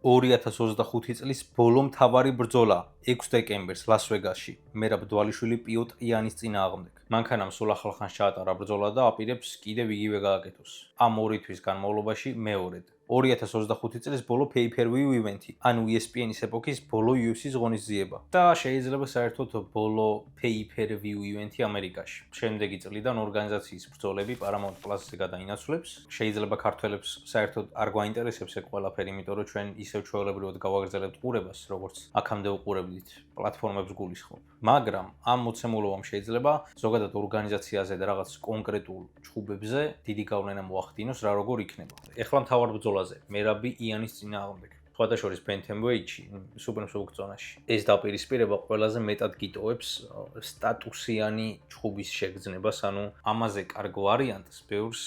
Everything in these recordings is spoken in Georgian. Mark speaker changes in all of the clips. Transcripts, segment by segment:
Speaker 1: 2025 წლის ბოლო მთავარი ბრძოლა 6 დეკემბერს ლას-ვეგასში მერაბ დვალიშვილი პიოტრ იანის წინააღმდეგ. მანქანამ სულ ახალხანს ჩაატარა ბრძოლა და აპირებს კიდევ იგივე გააკეთოს. ამ 2 თვის განმავლობაში მეორედ 2025 წლის ბოლო pay-per-view ივენთი, ანუ ESPN-ის ეპოქის ბოლო UFC-ის ღონისძიება და შეიძლება საერთოდ ბოლო pay-per-view ივენთი ამერიკაში. შემდეგი წლიდან ორგანიზაციის ბრძოლები Paramount Plus-ზე გადაინაცვლებს. შეიძლება ქართველებს საერთოდ არ გვაინტერესებს ეს ყველაფერი, იმიტომ რომ ჩვენ ისევ ჩვეულებრივად გავაგრძელებთ ყურებას, როგორც აქამდე უყურებდით პლატფორმებს გულისხმობ. მაგრამ ამ მოცემულობამ შეიძლება ზოგადად ორგანიზაციაზე და რაღაც კონკრეტულ ჩხუბებზე დიდი გავლენა მოახდინოს რა როგორ იქნება. ეხლა მთავარ ბრძოლაზე მერაბი იანის წინააღმდეგ. სხვადასხვა ბენთემვეიტში, სუპერმსუბუქ ზონაში. ეს დაპირისპირება ყველაზე მეტად გიტოვებს სტატუსიანი ჩხუბის შეგრძნებას, ანუ ამაზე კარგ ვარიანტს ბევრს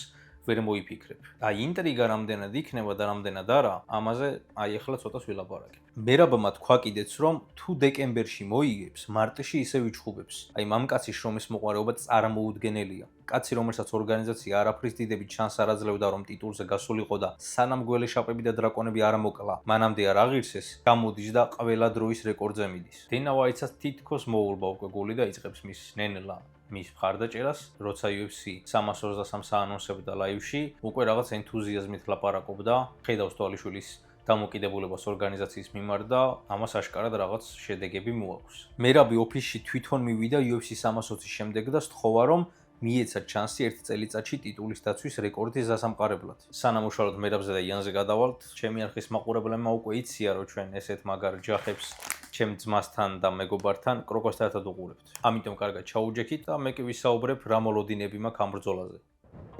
Speaker 1: ვერ მოიფიქრებ. აი ინტრიგა რამდენად იქნება და რამდენად არა, ამაზე აი ახლა ცოტას ვილაპარაკებ. მერაბმა თქვა კიდეც, რომ თუ დეკემბერში მოიგებს, მარტში ისევ იჩხუბებს. აი მამკაცის შრომის მოყვარეობა წარმოუდგენელია. კაცი, რომელსაც ორგანიზაცია არაფრის დიდებით ჩანს არ აძლევდა, რომ ტიტულზე გასულიყო და სანამ გველეშაპები და დრაკონები არ მოკლა, მანამდე არ აღირსეს, გამოდის და ყველა დროის რეკორდზე მიდის. დენა ვაიტსაც თითქოს მოულბა უკვე გული და იწყებს მის ნენლა მის მხარდაჭერას, როცა UFC 323 საანონსებდა ლაივში, უკვე რაღაც ენთუზიაზმით ლაპარაკობდა, ხედავს თვალიშვილის დამოკიდებულებას ორგანიზაციის მიმართ და ამას აშკარად რაღაც შედეგები მოაქვს. მერაბი ოფისში თვითონ მივიდა UFC 320-ის შემდეგ და სთხოვა, რომ მიეცა ჩანსი 1 წელიწადში ტიტულის დაცვის რეკორდის დასამყარებლად. სანამ უშუალოდ მერაბზე და იანზე გადავალთ, ჩემი არხის მაყურებლებმა უკვე იცია, რომ ჩვენ ესეთ მაგარ ჯახებს ჩემ ძმასთან და მეგობართან კროკოსთან ერთად უყურებთ. ამიტომ კარგად ჩაუჯექით და მე კი ვისაუბრებ რა მოლოდინები მაქვს ამ ბრძოლაზე.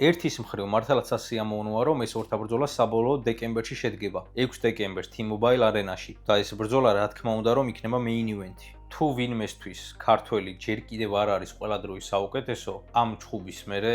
Speaker 1: ერთის მხრივ მართლაც სასიამოვნოა, რომ ეს ორთაბრძოლა საბოლოოდ დეკემბერში შედგება. 6 დეკემბერს T-Mobile არენაში და ეს ბრძოლა რა თქმა უნდა რომ იქნება main event-ი. თუ ვინმესთვის ქართველი ჯერ კიდევ არ არის ყველა დროის საუკეთესო, ამ ჩხუბის მერე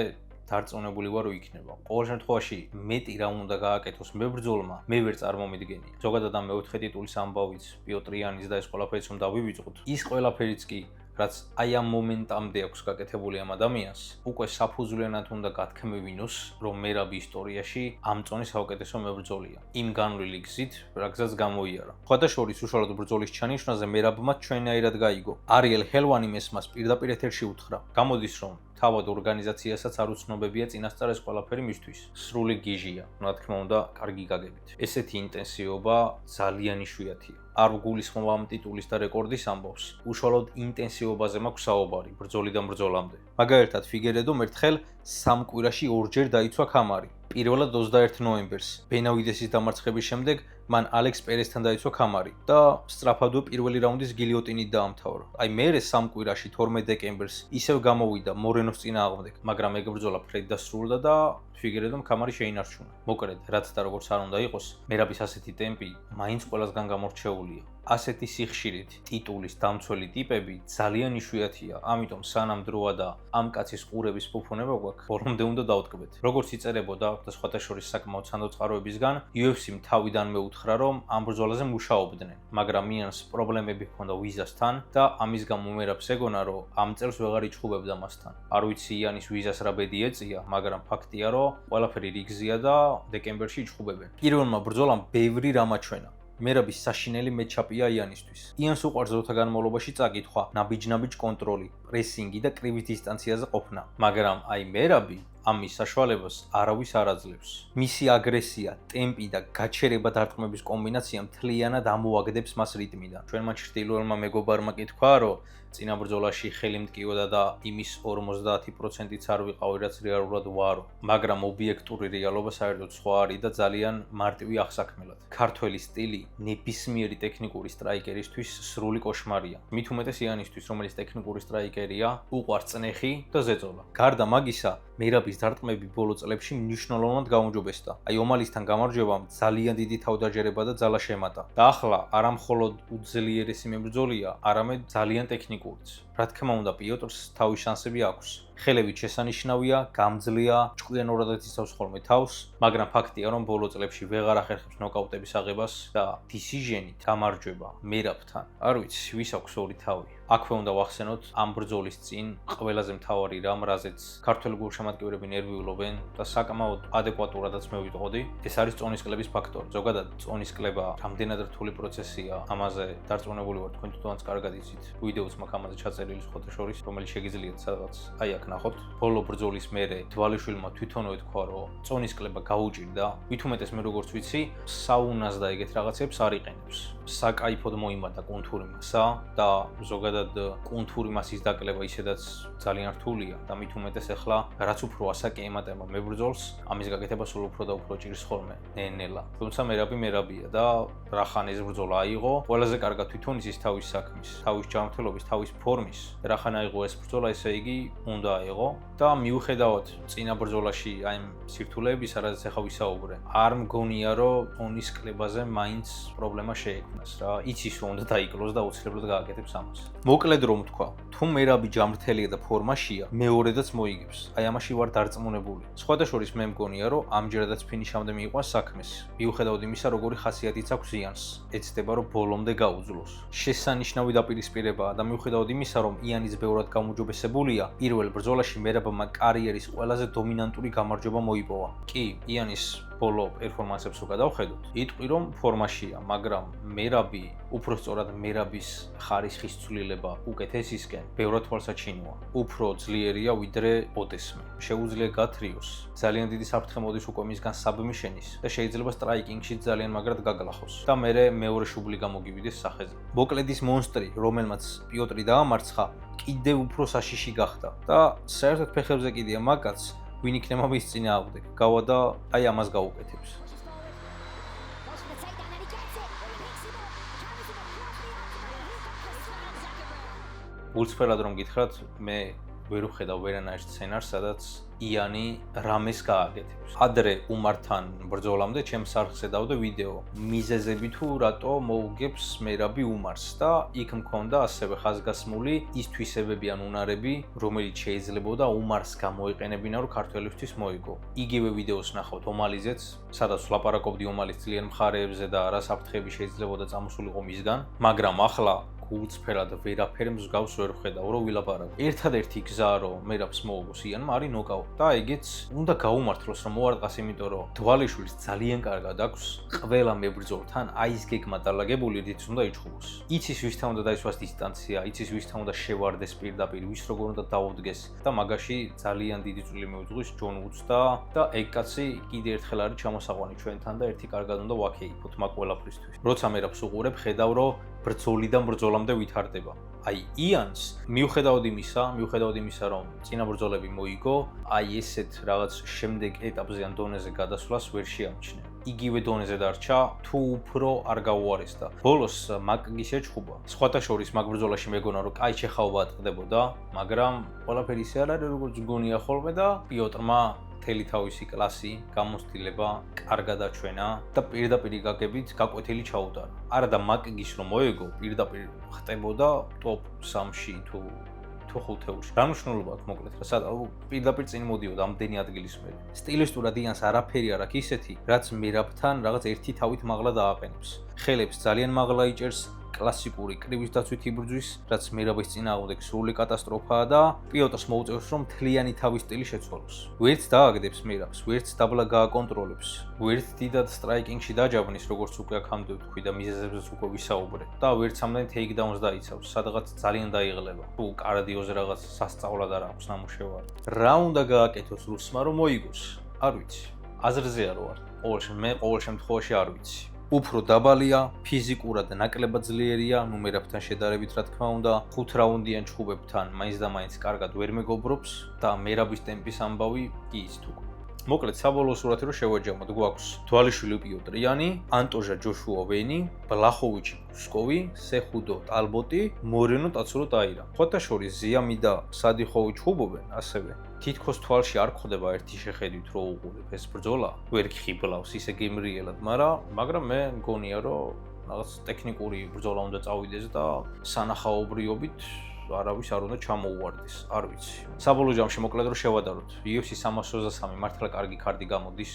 Speaker 1: დარწმუნებული ვარ, რომ იქნება. ყოველ შემთხვევაში მეტი რა უნდა გააკეთოს მებრძოლმა, მე ვერ წარმომიდგენია. ზოგადად ამ მეოთხე ტიტულის ამბავიც, პიოტრ იანის და ეს ყველაფერიც რომ დავივიწყოთ, ის ყველაფერიც კი რაც აი ამ მომენტამდე აქვს გაკეთებული ამ ადამიანს, უკვე საფუძვლიანად უნდა გათქმევინოს, რომ მერაბი ისტორიაში ამ წონის საუკეთესო მებრძოლია. იმ განვლილი გზით, რა გზაც გამოიარა. სხვადასხვა უშუალოდ ბრძოლის ჩანიშვნაზე მერაბმა ჩვენაირად გაიგო. არიელ ჰელვანი მესმას პირდაპირ ეთერში უთხრა. გამოდის რომ თავად ორგანიზაციასაც არ უცნობებია წინასწარ ეს ყველაფერი მისთვის. სრული გიჟია, რა თქმა უნდა, კარგი გაგებით. ესეთი ინტენსივობა ძალიან იშვიათია. არ გულისხმობ ამ ტიტულის და რეკორდის ამბავს. უშუალოდ ინტენსივობაზე მაქვს საუბარი ბრძოლიდან ბრძოლამდე. მაგალითად, ფიგერედომ ერთხელ 3 კვირაში 2 ჯერ დაიცვა ქამარი. პირველად 21 ნოემბერს ბენავიდესის დამარცხების შემდეგ მან ალექს პერესთან დაიცვა ქამარი და სწრაფადვე პირველი რაუნდის გილიოტინით დაამთავრა. აი მერე 3 კვირაში 12 დეკემბერს ისევ გამოვიდა მორენოს წინააღმდეგ, მაგრამ ეგ ბრძოლა ფრედ დასრულდა და ფიგერედომ ქამარი შეინარჩუნა. მოკლედ, რაც და როგორც არ უნდა იყოს, მერაბის ასეთი ტემპი მაინც ყველასგან გამორჩეულია. ასეთი სიხშირით ტიტულის დამცველი ტიპები ძალიან იშვიათია, ამიტომ სანამ დროა და ამ კაცის ყურების ფუფუნება გვაქვს, ბოლომდე უნდა დავტკბეთ. როგორც იწერებოდა და სხვათა შორის საკმაოდ სანდოწყაროებისგან, UFC-მ თავიდანვე უთხრა, რომ ამ ბრძოლაზე მუშაობდნენ, მაგრამ იანს პრობლემები ჰქონდა ვიზასთან და ამის გამო მერაბს ეგონა, რომ ამ წელს ვეღარ იჩხუბებდა მასთან. არ ვიცი იანის ვიზას რა ბედი ეწია, მაგრამ ფაქტია, რომ ყველაფერი რიგზია და დეკემბერში იჩხუბებენ. პირველმა ბრძოლამ ბევრი რამ აჩვენა. მერაბის საშინელი მეჩაპია იანისთვის. იანს უყვარს დროთა განმავლობაში წაკითხვა, ნაბიჯ-ნაბიჯ კონტროლი, პრესინგი და კრივი დისტანციაზე ყოფნა. მაგრამ აი მერაბი ამის საშუალებას არავის არ აძლევს. მისი აგრესია, ტემპი და გაჩერება დარტყმების კომბინაცია მთლიანად ამოაგდებს მას რიტმიდან. ჩვენმა ჩრდილოელმა მეგობარმა კი თქვა, რომ წინა ბრძოლაში ხელი მტკიოდა და იმის 50%-იც არ ვიყავი, რაც რეალურად ვარო. მაგრამ ობიექტური რეალობა საერთოდ სხვა არის და ძალიან მარტივი აღსაქმელად. ქართველი სტილი ნებისმიერი ტექნიკური სტრაიკერისთვის სრული კოშმარია. მით უმეტეს იანისთვის, რომელიც ტექნიკური სტრაიკერია, უყვარს წნეხი და ზეწოლა. გარდა მაგისა, მერაბის დარტყმები ბოლო წლებში მნიშვნელოვნად გაუმჯობესდა. აი ომალისთან გამარჯვებამ ძალიან დიდი თავდაჯერება და ძალა შემატა. და ახლა არა მხოლოდ უძლიერესი მებრძოლია, არამედ ძალიან ტექნიკურიც. რა თქმა უნდა, პიოტრს თავის შანსები აქვს. ხელებით შესანიშნავია, გამძლეა, ჭკვიანურად იცავს ხოლმე თავს, მაგრამ ფაქტია, რომ ბოლო წლებში ვეღარ ახერხებს ნოკაუტების აღებას და decision-ით გამარჯვება მერაბთან. არ ვიცი, ვის აქვს ორი თავი. აქვე უნდა ვახსენოთ ამ ბრძოლის წინ ყველაზე მთავარი რამ, რაზეც ქართველი გულშემატკივრები ნერვიულობენ და საკმაოდ ადეკვატურადაც მე ვიტყოდი, ეს არის წონის კლების ფაქტორი. ზოგადად წონის კლება რამდენად რთული პროცესია, ამაზე დარწმუნებული ვარ, თქვენ თვითონაც კარგად იცით. ვიდეოც მაქვს ამაზე ჩაწერილი სხვათა შორის, რომელიც შეგიძლიათ სადღაც აი აქ ნახოთ. ბოლო ბრძოლის მერე თვალიშვილმა თვითონვე თქვა, რომ წონის კლება გაუჭირდა. ვით უმეტეს მე როგორც ვიცი, საუნას და ეგეთ რაღაცებს არ იყენებს. საკაიფოდ მოიმატა კუნთური მასა და ზოგადად კუნთური მასის დაკლება ისედაც ძალიან რთულია და მით უმეტეს ახლა რაც უფრო ასაკი ემატება მებრძოლს, ამის გაკეთება სულ უფრო და უფრო ჭირს ხოლმე ნელ-ნელა. თუმცა მერაბი და რახან ეს ბრძოლა აიღო, ყველაზე კარგად თვითონ იცის თავის საქმის, თავის ჯანმრთელობის, თავის ფორმის. რახან აიღო ეს ბრძოლა, ესე იგი უნდა აიღო და მიუხედავად წინა ბრძოლაში აი ამ სირთულეების, რაზეც ახლა ვისაუბრე, არ მგონია რომ ონის კლებაზე მაინც პრობლემა შეექმნას რა. იცის რომ უნდა დაიკლოს და აუცილებლად გააკეთებს ამას. მოკლედ რომ თქვა, თუ მერაბი ჯანმრთელია და ფორმაშია, მეორედაც მოიგებს. აი ამაში ვარ დარწმუნებული. სხვათა შორის მე მგონია რომ ამჯერადაც ფინიშამდე მიიყვანს საქმეს. მიუხედავად იმისა, როგორი ხასიათიც აქვს იანს, ეცდება რომ ბოლომდე გაუძლოს. შესანიშნავი დაპირისპირებაა და მიუხედავად იმისა, რომ იანის ბევრად გაუმჯობესებულია, პირველ ბრძოლაში მერაბმა კარიერის ყველაზე დომინანტური გამარჯვება მოიპოვა. კი, იანის ბოლო პერფორმანსებს რო გადავხედოთ, იტყვი რომ ფორმაშია, მაგრამ მერაბი, უფრო სწორად მერაბის ხარისხის ცვლილება უკეთესისკენ ბევრად თვალსაჩინოა. უფრო ძლიერია ვიდრე ოდესმე. შეუძლია გათრიოს. ძალიან დიდი საფრთხე მოდის უკვე მისგან საბმიშენის და შეიძლება სტრაიკინგში ძალიან მაგრად გაგლახოს და მერე მეორე შუბლი გამოგივიდეს სახეზე. მოკლედ ის მონსტრი, რომელმაც პიოტრი დაამარცხა, კიდევ უფრო საშიში გახდა და საერთოდ ფეხებზე კიდია მაგაც, ვინ იქნება მის წინააღმდეგ. გავა და აი ამას გაუკეთებს. გულწრფელად რომ გითხრათ, მე ვერ ვხედავ ვერანაირ სცენარს, სადაც იანი რამეს გააკეთებს. ადრე უმართან ბრძოლამდე ჩემს არხზე დავდე ვიდეო მიზეზები თუ რატო მოუგებს მერაბი უმარს და იქ მქონდა ასევე ხაზგასმული ის თვისებები ან უნარები, რომელიც შეიძლებოდა უმარს გამოიყენებინა, რომ ქართველისთვის მოიგო. იგივე ვიდეოს ნახავთ ომალიზეც, სადაც ვლაპარაკობდი ომალის ძლიერ მხარეებზე და რა საფრთხეები შეიძლებოდა წამოსულიყო მისგან, მაგრამ ახლა გულწრფელად ვერაფერ მსგავს ვერ ვხედავ, რომ ვილაპარაკო. ერთადერთი გზა, რომ მერაბს მოუგოს იანმა, არის ნოკაუტი. და ეგეც უნდა გაუმართლოს, რომ მოარტყას, იმიტომ რომ თვალიშვილს ძალიან კარგად აქვს ყველა მებრძოლთან აი ეს გეგმა დალაგებული, რითიც უნდა იჩხუბოს. იცის ვისთან უნდა დაისვას დისტანცია, იცის ვისთან უნდა შევარდეს პირდაპირ, ვის როგორ უნდა დაუდგეს და მაგაში ძალიან დიდი წვლილი მიუძღვის ჯონ უდს და ეგ კაცი კიდე ერთხელ არის ჩამოსაყვანი ჩვენთან და ერთი კარგად უნდა ვაქეიფოთ მაგ ყველაფრისთვის. როცა მერაბს უყურებ, ხედავ რომ ბრძოლიდან ბრძოლამდე ვითარდება. აი იანს მიუხედავად იმისა, რომ წინა ბრძოლები მოიგო, აი ესეთ რაღაც შემდეგ ეტაპზე ან დონეზე გადასვლას ვერ შეამჩნია. იგივე დონეზე დარჩა, თუ უფრო არ გაუარესდა. ბოლოს მაკგის ეჩხუბა. სხვათა შორის მაგ ბრძოლაში მეგონა რომ კაი ჩეხაობა ატყდებოდა, მაგრამ ყველაფერი ისე არ არის, როგორც გონია ხოლმე და პიოტრმა მთელი თავისი კლასი, გამოცდილება, კარგად აჩვენა და პირდაპირ გაგებით გაკვეთილი ჩაუტარა. არა და მაკგის რომ მოეგო, პირდაპირ ხტებოდა ტოპ 3-ში თუ 5-ში. რა მნიშვნელობა აქვს მოკლედ რა, პირდაპირ წინ მოდიოდა ამდენი ადგილის მერე. სტილისტურად იანს არაფერი არ აქვს ისეთი, რაც მერაბთან რაღაც ერთი თავით მაღლა დააყენებს. ხელებს ძალიან მაღლა იჭერს, კლასიკური კრივის დაცვითი იბრძვის, რაც მერაბის წინააღმდეგ სრული კატასტროფაა და პიოტრს მოუწევს, რომ მთლიანი თავის სტილი შეცვალოს. ვერც დააგდებს მერაბს, ვერც დაბლა გააკონტროლებს, ვერც დიდად სტრაიკინგში დაჯავნის, როგორც უკვე აქამდე ვთქვი და მიზეზებზეც უკვე ვისაუბრე. და ვერც ამდენ თეიქდაუნს დაიცავს, სადღაც ძალიან დაიღლება. თუ კარდიოზე რაღაც სასწაულად არ აქვს ნამუშევარი. რა უნდა გააკეთოს რუსმა, რომ მოიგოს? არ ვიცი. აზრზე არ ვარ. ყოველ შემთხვევაში არ ვიცი. უფრო დაბალია, ფიზიკურად ნაკლებად ძლიერია, მერაბთან შედარებით რა თქმა უნდა, 5 რაუნდიან ჩხუბებთან მაინც და მაინც კარგად ვერ მეგობრობს და მერაბის ტემპის ამბავი კი ის თუ. მოკლედ საბოლოო სურათი რომ შევაჯამოთ, გვაქვს თვალიშვილი პიოტრიანი, ანტოჟა ჯოშუა ვენი, ბლახოვიჩი პუსკოვი, სეხუდო ტალბოტი, მორენო ტაცურო ტაირა. ხოთა შორის ზიამი და სადიხოვი ჩხუბობენ ასევე. თითქოს თვალში არ გხვდება ერთი შეხედვით რო უყურებ ეს ბრძოლა, ვერ გხიბლავს ისე გემრიელად, მაგრამ მე მგონია რომ რაღაც ტექნიკური ბრძოლა უნდა წავიდეს და სანახაობრიობით არავის არ უნდა ჩამოუვარდეს, არ ვიცი. საბოლოო ჯამში მოკლედ რომ შევადაროთ, UFC 323 მართლა კარგი კარდი გამოდის,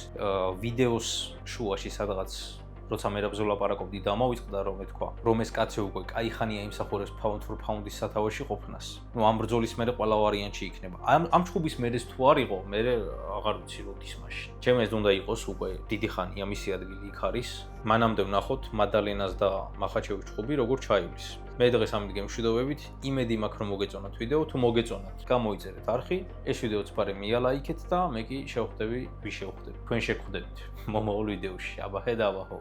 Speaker 1: ვიდეოს შუაში სადღაც როცა მე რა ბრძოლა პარაკობდი დამოვიწყდა რომ ეთქვა რომ ეს კაცი უკვე კაი ხანია იმსახურებს pound for pound-ის სათავეში ყოფნას. ნუ ამ ბრძოლის მერე ყველა ვარიანტი იქნება. ამ ჩხუბის მერეს თუ არ იყო, მე აღარ ვიცი როდის მაშინ. ჩემ ეს უნდა იყოს უკვე დიდი ხანია მისი ადგილი იქ არის. მანამდე ვნახოთ მადალენას და მახაჩევის ჩხუბი როგორ ჩაივლის. მე დღეს ამით გემშვიდობებით. იმედი მაქვს რომ მოგეწონათ ვიდეო, თუ მოგეწონათ, გამოიწერეთ არხი, ეს ვიდეოც პარე მიალაიქეთ და მე კი შევხვდები, ვიშევხვდები. თქვენ შეგხვდებით მომავალ ვიდეოში. აბა ჰე და აბა ჰო.